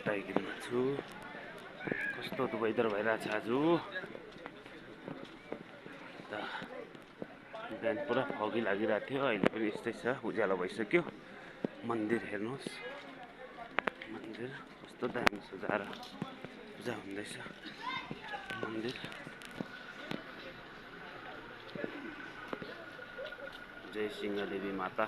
टाइगरमा छु। कस्तो त वेदर भइरहेछ आज। बिहान पुरा फगी लागिरहेको थियो, अहिले पनि यस्तै छ, उज्यालो भइसक्यो। मन्दिर हेर्नुहोस्, मन्दिर कस्तो दामी सजाएर पूजा हुँदैछ। मन्दिर जय सिंहदेवी माता।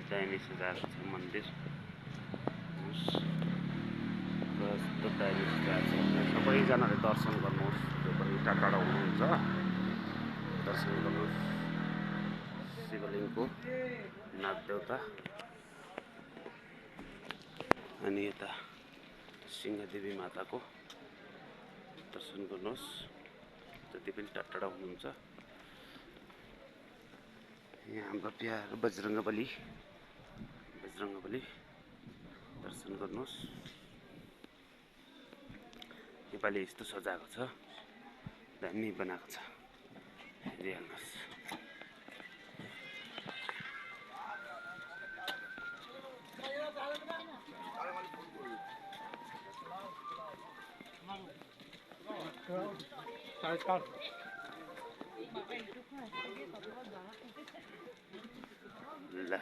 दामी सजाएको छ मन्दिर, कस्तो दामी सजाएको छ। सबैजनाले दर्शन गर्नुहोस्, जो पनि टाढा टाढा हुनुहुन्छ दर्शन गर्नुहोस्। शिवलिङ्गको नागदेवता, अनि यता सिंहदेवी माताको दर्शन गर्नुहोस्, जति पनि टाढा टाढा हुनुहुन्छ। यहाँ हाम्रो प्यारो बजरङ्गबली दर्शन गर्नुहोस्। नेपाली यस्तो सजाएको छ, दामी बनाएको छ, हेरिहाल्नुहोस्। ल